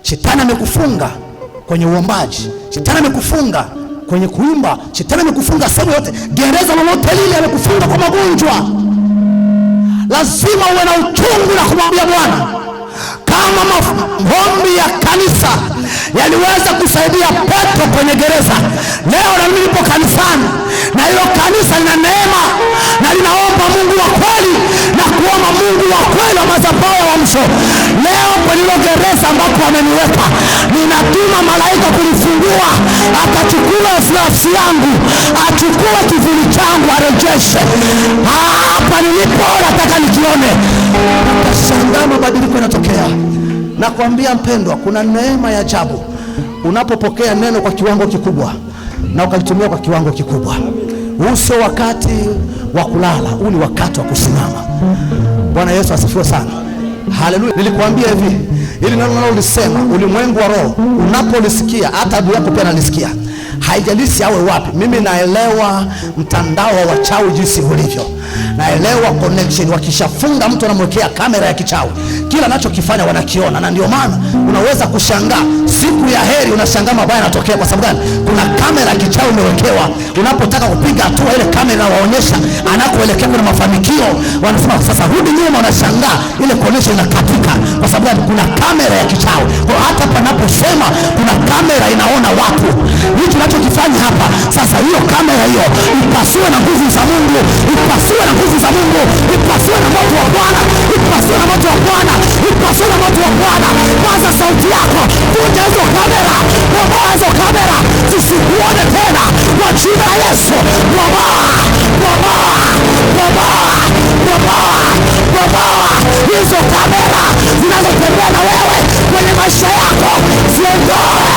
Shetani amekufunga kwenye uombaji, shetani amekufunga kwenye kuimba, shetani amekufunga sehemu yote, gereza lolote lile amekufunga kwa magonjwa. Lazima uwe na uchungu na kumwambia Bwana. Kama maombi ya kanisa yaliweza kusaidia Petro kwenye gereza, leo na mimi nipo kanisani na hilo kanisa lina neema na linaomba Mungu wa kweli na kuomba Mungu wa kweli wa madhabahu ya uamsho. Leo kwenye hilo gereza ambapo ameniweka, ninatuma malaika kulifungua, akachukua nafsi yangu, achukue kivuli changu, arejeshe. Hapa nilipo nataka nikione, utashangaa mabadiliko yanatokea. Nakwambia mpendwa, kuna neema ya ajabu unapopokea neno kwa kiwango kikubwa na ukalitumia kwa kiwango kikubwa. Huu sio wakati wa kulala, huu ni wakati wa kusimama. Bwana Yesu asifiwe sana. Haleluya. Nilikwambia hivi, ili neno ulisema ulimwengu wa roho unapolisikia, hata adui yako pia analisikia. Haijalishi awe wapi. Mimi naelewa mtandao wa wachawi jinsi ulivyo. Naelewa connection. Wakishafunga mtu anamwekea kamera ya kichawi, kila anachokifanya wanakiona, na ndio maana unaweza kushangaa siku ya heri unashangaa mabaya yanatokea. Kwa sababu gani? Kuna kamera ya kichawi imewekewa. Unapotaka kupiga hatua, ile kamera waonyesha anakoelekea kuna mafanikio. Wanasema sasa rudi nyuma, unashangaa ile connection inakatika. Kwa sababu gani? Kuna kamera ya kichawi. Kwa hata panaposema kuna kamera inaona watu, hicho unachokifanya hapa sasa, hiyo kamera hiyo ipasiwe na nguvu za Mungu, ipasiwe na nguvu za Mungu, ipasiwe na moto wa Bwana, ipasiwe na moto wa Bwana, ipasiwe na moto wa Bwana. Kwanza sauti yako, vunja hizo kamera, bomoa hizo kamera, zisikuone tena kwa jina la Yesu. Bomoa, bomoa, bomoa, bomoa, bomoa hizo kamera zinazotembea na wewe kwenye maisha yako, ziondoe,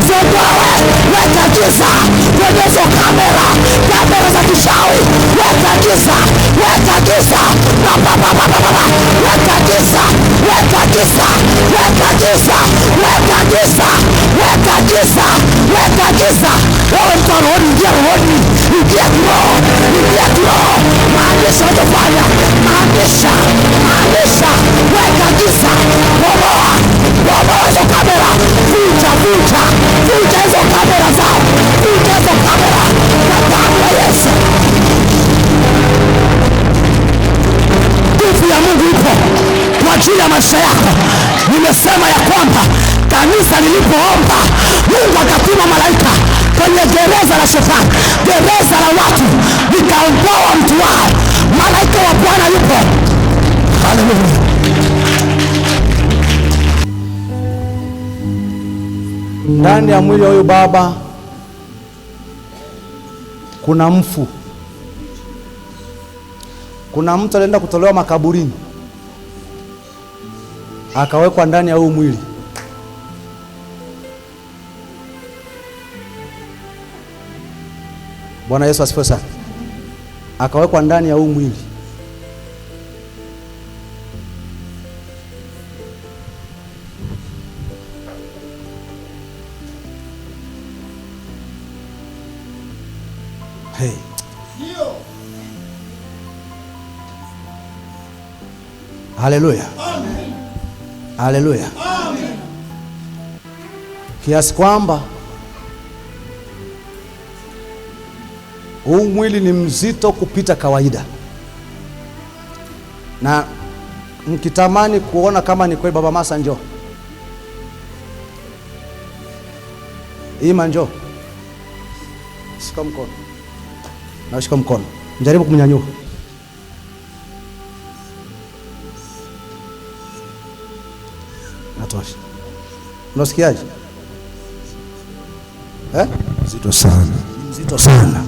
ziondoe. Weka giza kwenye hizo kamera, kamera za kishawi. Weka giza, weka giza, weka giza, weka giza, weka giza, weka giza, weka giza, weka giza. Wewe mtu rohoni, ingia rohoni, ingia kiroho, ingia kiroho. Maandisha utafanya, maandisha, maandisha. Weka giza, bomoa, bomoa hizo kamera. Vunja, vunja, vunja hizo kamera zao, vunja hizo kamera kwa damu ya Yesu. Nguvu ya Mungu ipo kwa ajili ya maisha yako. Nimesema ya kwamba kanisa lilipoomba, Mungu akatuma malaika kwenye gereza la shetani, gereza la watu, likaondoa mtu wao. Malaika wa Bwana yupo. Haleluya. Ndani ya mwili wa huyu baba kuna mfu. Kuna mtu alienda kutolewa makaburini, akawekwa ndani ya huu mwili. Bwana Yesu asifiwe sana. Akawekwa ndani ya huu mwili. Hey. Haleluya. Amen. Haleluya. Amen. Kiasi kwamba huu mwili ni mzito kupita kawaida, na mkitamani kuona kama ni kweli, Baba Masa njoo. Ima njoo. Shika mkono. Na shika mkono. Mjaribu kumnyanyua. Natosha. Unasikiaje? Mzito sana. Mzito sana.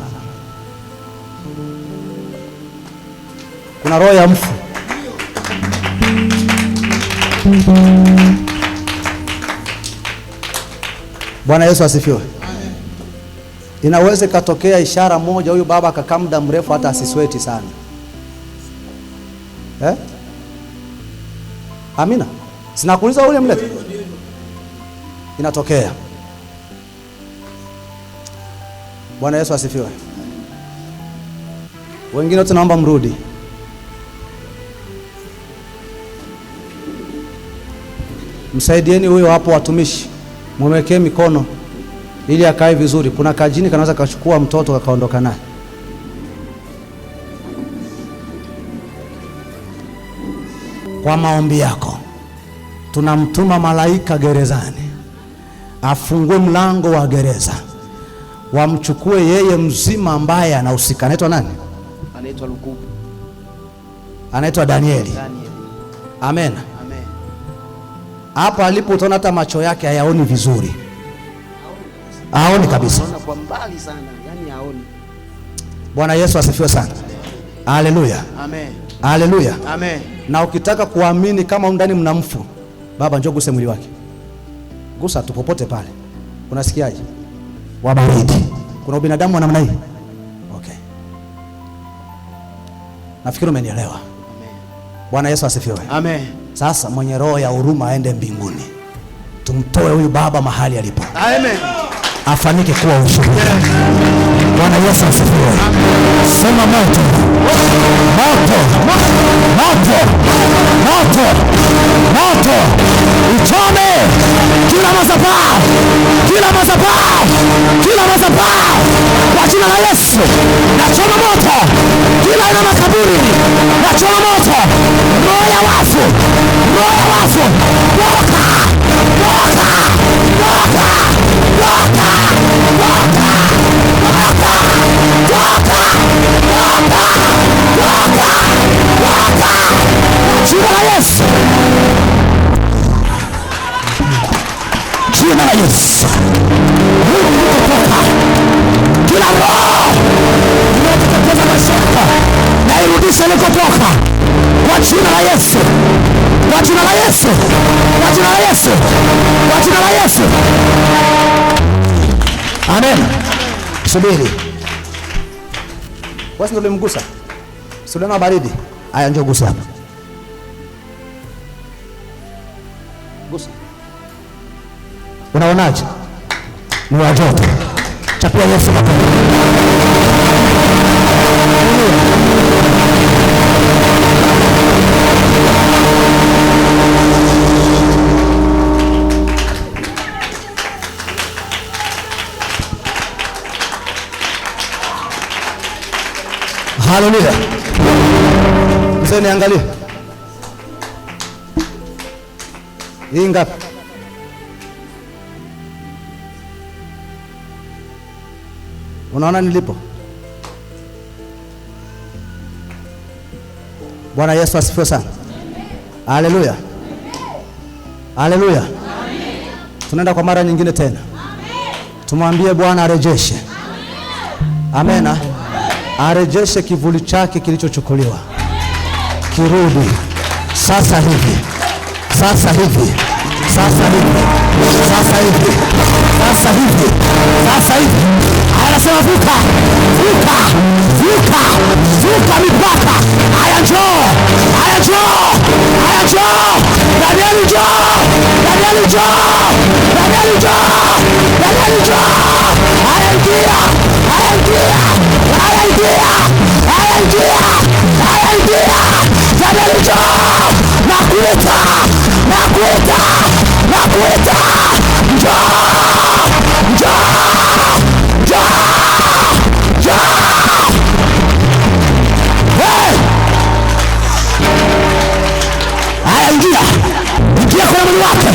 Kuna roho ya mfu. Bwana Yesu asifiwe. Inaweza katokea ishara moja, huyu baba akakaa muda mrefu hata asisweti sana. Amina. Sinakuuliza ule mlete. Inatokea. Bwana Yesu asifiwe. Wengine wote naomba mrudi. Msaidieni huyo hapo watumishi. Mwekee mikono ili akae vizuri. Kuna kajini kanaweza kachukua mtoto akaondoka naye. Kwa maombi yako tunamtuma malaika gerezani afungue mlango wa gereza, wamchukue yeye mzima ambaye anahusika. Anaitwa nani? Anaitwa Lukubu. Anaitwa Danieli. Amen. Amen. Hapa alipo utaona hata macho yake hayaoni vizuri. Haoni kabisa. Anaona kwa mbali sana, yani haoni. Bwana Yesu asifiwe sana. Haleluya. Amen. Haleluya. Amen. Na ukitaka kuamini kama ndani mna mfu, baba njoo guse mwili wake. Gusa tu popote pale. Unasikiaje? Wa baridi. Kuna ubinadamu wa namna hii? Okay. Nafikiri umenielewa. Amen. Bwana Yesu asifiwe. Amen. Sasa mwenye roho ya huruma aende mbinguni. Tumtoe huyu baba mahali alipo. Amen. Afanike kuwa ushuhuda. Bwana Yesu asifiwe. Sema moto. Moto. Moto. Moto. Moto. Uchome kila madhabahu. Kila madhabahu. Kila madhabahu. Kwa jina la Yesu. Nachoma moto. Kila aina makaburi. Nachoma moto. Roho ya wafu. Roho ya wafu. Toka. Toka. Toka. Toka. Jina la Yesu. Jina la Yesu. Kila roho inayoteketeza maisha yako na irudishe ilikotoka kwa jina la Yesu. Kwa jina la Yesu. Kwa jina la Yesu. Kwa jina la Yesu. Amen. Subiri. Wewe ndio ulimgusa. Sio baridi. Aya njoo gusa hapa. Gusa. Unaonaje? Ni wa joto. Chapia Yesu hapa. Haleluya. Mzee niangalie. Hii ngapi? Unaona nilipo? Bwana Yesu asifiwe sana. Haleluya. Haleluya. Tunaenda kwa mara nyingine tena. Tumwambie Bwana arejeshe. Amena. Arejeshe kivuli chake kilichochukuliwa. Kirudi sasa hivi. Sasa hivi. Sasa hivi. Sasa hivi. Sasa hivi. Sasa hivi. Anasema vuka. Vuka. Vuka. Vuka mipaka. Haya njoo. Haya njoo. Haya njoo. Danieli njoo. Danieli njoo. Danieli njoo. Danieli njoo. Haya ingia. Haya ingia. Haya ingia. Haya ingia. Haya ingia. Danieli njoo. Nakuita. Nakuita. Nakuita. Njoo. Njoo. Njoo. Njoo. Hey! Haya ingia. Ingia kwa mwili wake.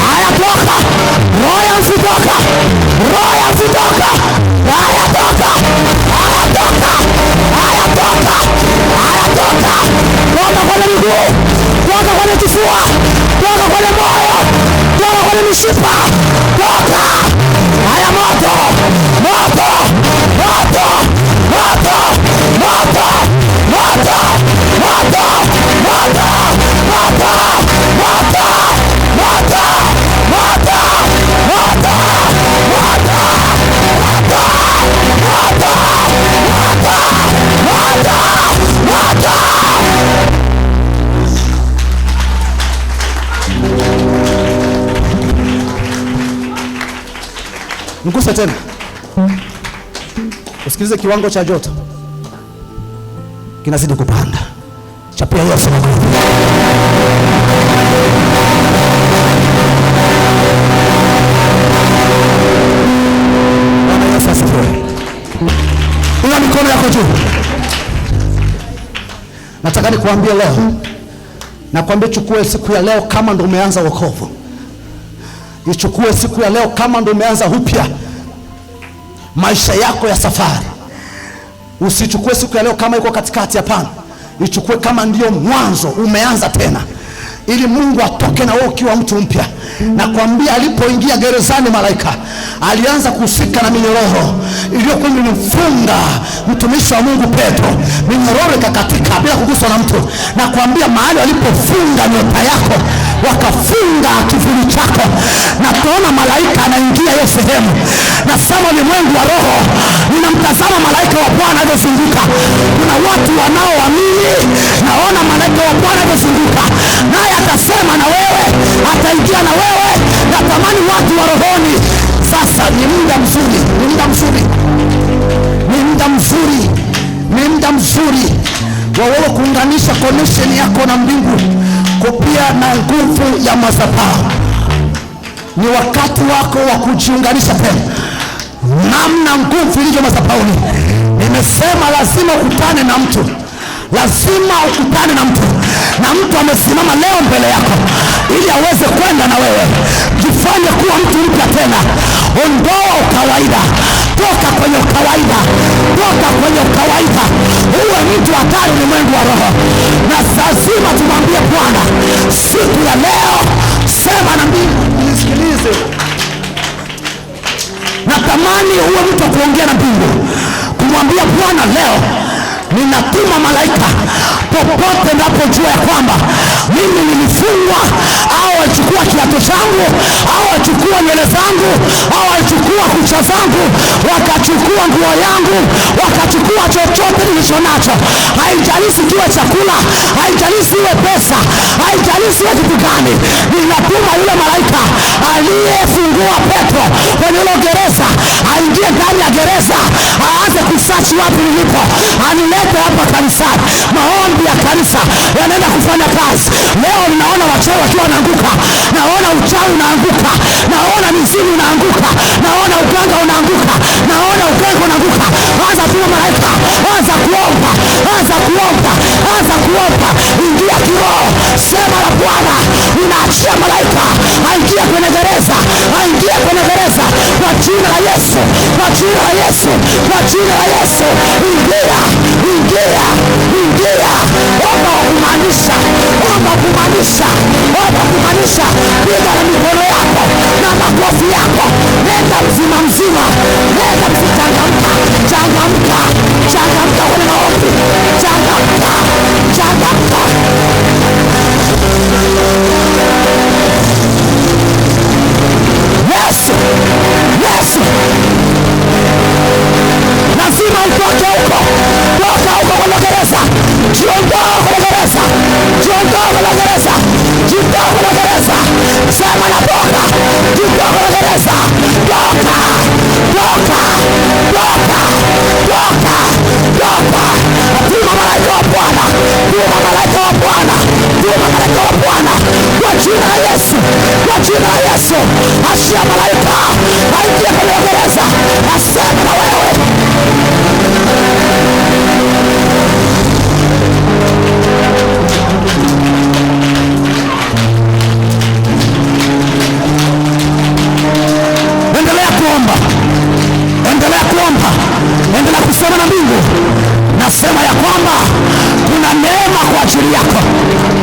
Haya toka. Roho ya mfu toka. Roho ya mfu toka. Haya toka. Haya toka. Haya toka. Haya toka. Toka kwenye miguu. Toka kwenye kifua. Toka kwenye moyo. Toka kwenye mishipa. Toka. Haya moto. Moto. Moto. Moto. Moto. Moto. Moto. Moto. Moto. Moto. Moto. Moto. Moto. Mguse tena. Usikilize kiwango cha joto kinazidi kupanda. Chapia Yesu. juu. Nataka nikuambie leo, nakwambia chukue siku ya leo kama ndo umeanza wokovu. Ichukue siku ya leo kama ndo umeanza upya maisha yako ya safari. Usichukue siku ya leo kama iko katikati, hapana. Ichukue kama ndio mwanzo, umeanza tena, ili Mungu atoke na wewe ukiwa mtu mpya. Nakwambia alipoingia gerezani, malaika alianza kuhusika na minyororo iliyokuwa imemfunga mtumishi wa Mungu Petro. Minyororo ikakatika bila kuguswa na mtu. Nakwambia mahali walipofunga nyota yako, wakafunga kivuli chako, na tuona malaika anaingia hiyo sehemu. Na sasa ulimwengu wa roho, ninamtazama malaika wa Bwana anazunguka. Kuna watu wanaoamini, naona malaika wa Bwana anazunguka, naye atasema na wewe, ataingia na wewe. Natamani watu wa rohoni sasa, ni muda mzuri, ni muda mzuri, ni muda mzuri, ni muda mzuri wa wewe kuunganisha connection yako na mbingu kupia na nguvu ya madhabahu. Ni wakati wako wa kujiunganisha tena namna nguvu ilivyo madhabahuni. Nimesema lazima ukutane na mtu, lazima ukutane na mtu, na mtu amesimama leo mbele yako ili aweze kwenda na wewe. Jifanye kuwa mtu mpya tena. Ondoa ukawaida, toka kwenye ukawaida, toka kwenye ukawaida, uwe mtu hatari ulimwengu wa roho. Na lazima tumwambie Bwana siku ya leo, sema na mimi, nisikilize. Natamani uwe mtu kuongea na mbingu, kumwambia Bwana leo ninatuma malaika popote napojua ya kwamba mimi nilifungwa, au alichukua kiatu changu, au alichukua nywele zangu, au alichukua kucha zangu, wakachukua nguo yangu, wakachukua chochote nilicho nacho. Haijalishi kiwe chakula, haijalishi iwe pesa, haijalishi iwe kitu gani. Ninatuma yule malaika aliyefungua Petro kwenye hilo gereza, aingie ndani ya gereza, aanze kusachi wapi nilipo, anilete hapa kanisani. Maombi ya kanisa yanaenda kufanya kazi. Leo ninaona wachawi wakiwa wanaanguka, naona uchawi unaanguka, naona mizimu unaanguka, naona uganga unaanguka, naona uganga unaanguka. Anza tu malaika, anza kuomba, anza kuomba, anza kuomba. Ingia kiroho, sema la Bwana, ninaachia malaika aingie kwenye gereza, aingie kwenye gereza kwa jina la Yesu, kwa jina la Yesu, kwa jina la Yesu. Ingia, ingia, ingia. Omba kumaanisha, omba kumaanisha, omba kumaanisha. Piga na mikono yako na makofi yako, nenda mzima mzima, nenda mchangamka, changamka, changamka kwenye maombi, changamka, changamka. Yesu, Yesu, lazima utoke huko, toka huko kwenye gereza, jiondoa kwenye gereza, jiondoa kwenye gereza, jiondoa kwenye gereza. Sema na toka, jiondoa kwenye gereza, toka, toka, toka, toka, toka. Tuma malaika wa Bwana, tuma malaika wa Bwana, tuma malaika wa Bwana kwa jina la Yesu, kwa jina la Yesu. Ashia malaika aingie kwenye gereza, aseme na wewe. Endelea kuomba, endelea kuomba, endelea kusema na mbingu. Nasema ya kwamba kuna neema kwa ajili yako,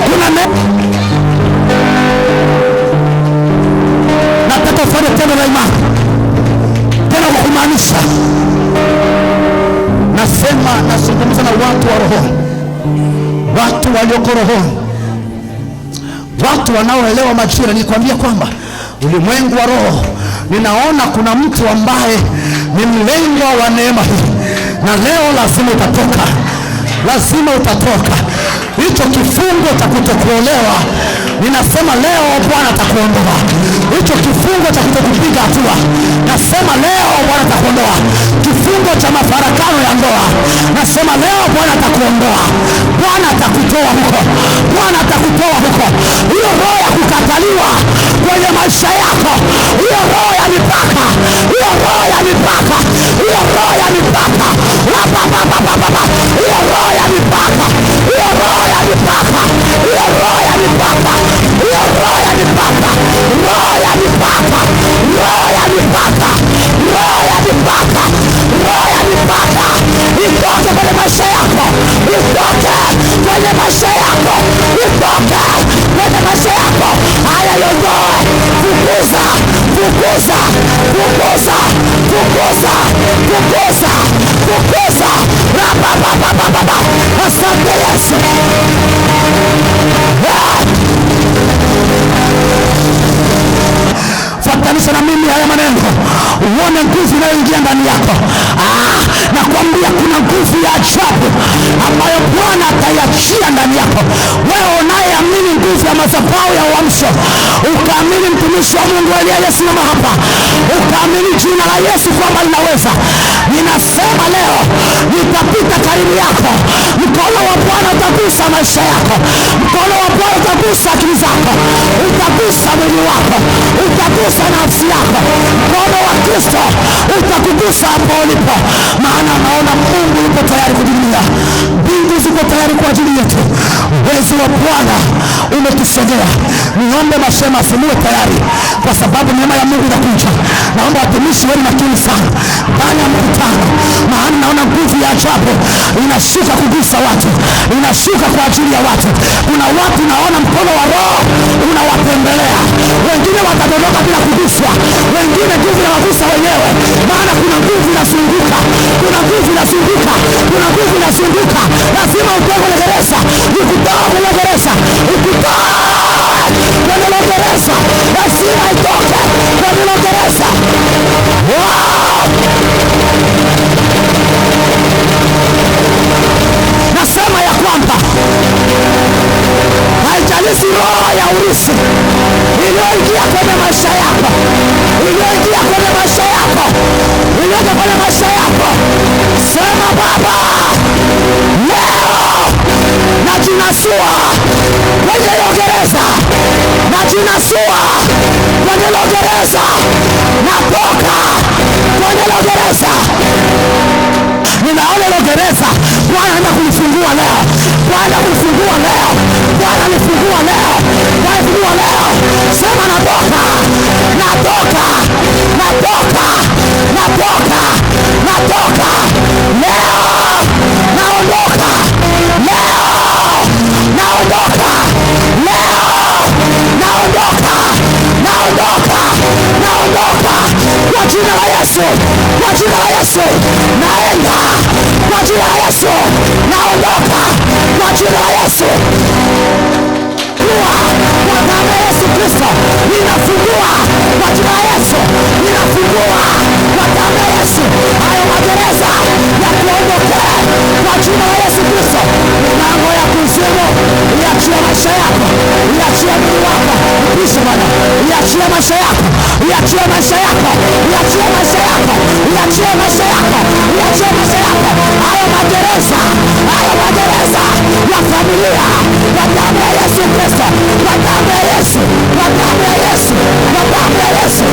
kuna neema. Nataka ufanye tendo la imani, tena kwa kumaanisha. Nasema, nazungumza na watu wa rohoni, watu walioko rohoni, watu wanaoelewa majira. Nikwambia kwamba ulimwengu wa roho, ninaona kuna mtu ambaye ni mlengwa wa neema hii, na leo lazima utatoka, lazima utatoka hicho kifungo cha kutokuolewa. Ninasema leo Bwana atakuondoa hicho kifungo cha kutokupiga hatua. Nasema leo Bwana atakuondoa kifungo cha mafarakano ya ndoa. Nasema leo Bwana atakuondoa, Bwana atakutoa huko, Bwana atakutoa huko. Hiyo roho ya kukataliwa kwenye maisha yako, hiyo roho ya mipaka, hiyo roho ya mipaka, hiyo roho ya mipaka, fukuza, fukuza, fukuza, fukuza, fukuza. Rabababababa. Asante Yesu. Fuatanisha na mimi haya maneno, uone nguvu inayoingia ndani yako. Nakwambia kuna nguvu ya ajabu ambayo Bwana ataiachia ndani yako. Wewe unayeamini nguvu ya madhabahu ya uamsho, ukaamini mtumishi wa Mungu aliyesimama hapa, ukaamini jina la Yesu kwamba linaweza, ninasema leo nitapita karibu yako. Mkono wa Bwana utagusa maisha yako, mkono wa Bwana utagusa akili zako, utagusa mwili wako, utagusa nafsi yako. Mkono wa Kristo utakugusa hapo ulipo, maana naona Mungu yupo tayari kujilia. Mbingu ziko tayari kwa ajili yetu. Uwezo wa Bwana umetusogea. Niombe mashema asimuwe tayari, kwa sababu neema ya Mungu inakuja. Naomba watumishi wenu makini sana ndani ya mkutano, maana naona nguvu ya ajabu inashuka kugusa watu, inashuka kwa ajili ya watu. Kuna watu naona mkono wa Roho unawatembelea, wengine watadondoka bila kuguswa, wengine nguvu inawagusa wenyewe, maana kuna nguvu inasunguka, kuna nguvu inasunguka, kuna nguvu inasunguka. Lazima utoe kwenye gereza, ukutoa kwenye gereza, ukutoa kwenye gereza, lazima itoke kwenye gereza. Nasema ya kwamba haijalishi roho ya urisi iliyoingia kwenye maisha yako, iliyoingia kwenye maisha yako, iliyoingia kwenye maisha yako, sema Baba, leo najinasua kwenye hilo gereza, najinasua kwenye hilo gereza, natoka kwenye hilo gereza. Ninaona hilo gereza Bwana anaenda kulifungua leo, Bwana kulifungua leo, Bwana alifungua leo, Bwana alifungua leo. Sema natoka, natoka, natoka, natoka, natoka leo, naondoka leo, naondoka leo, naondoka, naondoka, naondoka kwa jina la Yesu, kwa jina la Yesu naenda, kwa jina la Yesu naondoka, kwa jina la Yesu. Kwa damu ya Yesu Kristo ninafungua, kwa jina la Yesu ninafungua, kwa damu ya Yesu hayo magereza ya kuondoka, kwa jina la Yesu Kristo. Milango ya kuzimu iachie maisha yako, iachie mwili wako, ishi Bwana, iachie maisha yako, iachie maisha yako, iachie maisha yako, iachie maisha yako, iachie maisha yako. Hayo magereza, hayo magereza ya familia, kwa damu ya Yesu Kristo, kwa damu ya Yesu, kwa damu ya Yesu, kwa damu ya Yesu.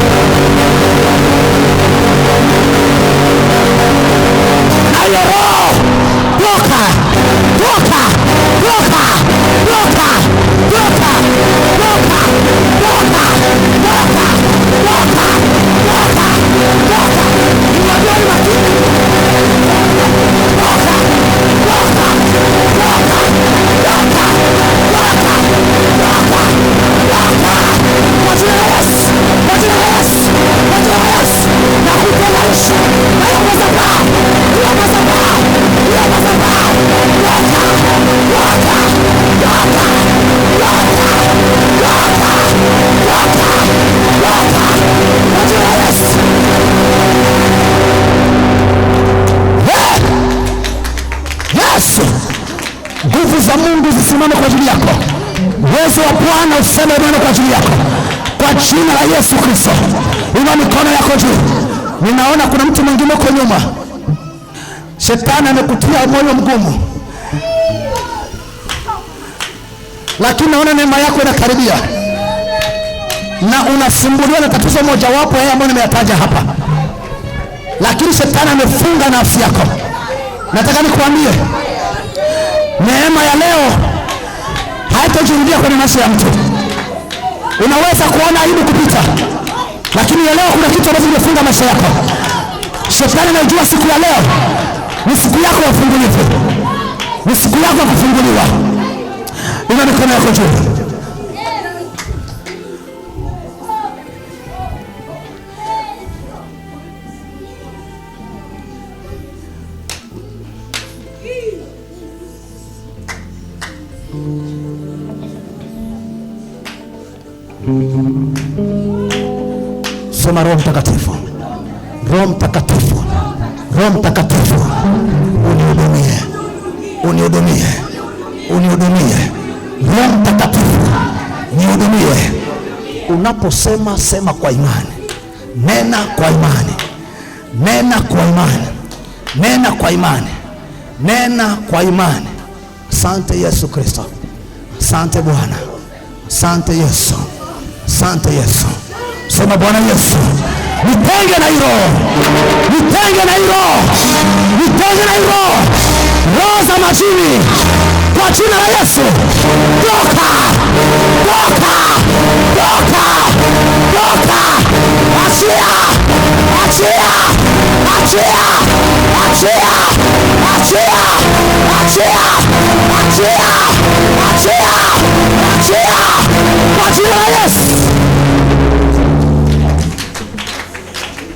Hayo roho toka, toka, toka, toka, toka, toka, toka, toka, toka, toka, toka. Unajua ni makini. Toka, toka, toka, toka, toka, toka, toka. Kwa jina la Yesu, kwa jina la Yesu, kwa jina la Yesu. Na kutenganisha na hiyo madhabahu, hiyo madhabahu, hiyo madhabahu. Toka, toka, toka, toka, toka, toka, toka. Kwa jina la Yesu. Yesu, nguvu za Mungu zisimame kwa ajili yako. Uwezo wa Bwana useme neno kwa ajili yako, kwa jina la Yesu Kristo. Inua mikono yako juu. Ninaona kuna mtu mwingine uko nyuma, shetani amekutia moyo mgumu, lakini naona neema yako inakaribia na unasumbuliwa na tatizo mojawapo haya ambayo nimeyataja hapa, lakini shetani amefunga nafsi yako. Nataka nikuambie neema ya leo haitajirudia kwenye maisha ya mtu. Unaweza kuona aibu kupita, lakini ya leo kuna kitu ambacho kimefunga maisha yako. Shetani anajua siku ya leo ni siku yako ya ufungulivu, ni siku yako ya kufunguliwa. Ina mikono yako juu. Sema Roho Mtakatifu, Roho Mtakatifu, Roho Mtakatifu, unihudumie, unihudumie, unihudumie. Roho Mtakatifu, nihudumie. Unaposema sema kwa imani, nena kwa imani, nena kwa imani, nena kwa imani, nena kwa imani. Asante Yesu Kristo, asante Bwana, asante Yesu, asante Yesu. Sema Bwana Yesu, nitenge na hilo, nitenge na hilo, nitenge na hilo, roho za majini kwa jina la Yesu. Toka, toka, toka, toka. Achia, achia, achia, achia, achia, achia, achia, achia, achia kwa jina la Yesu.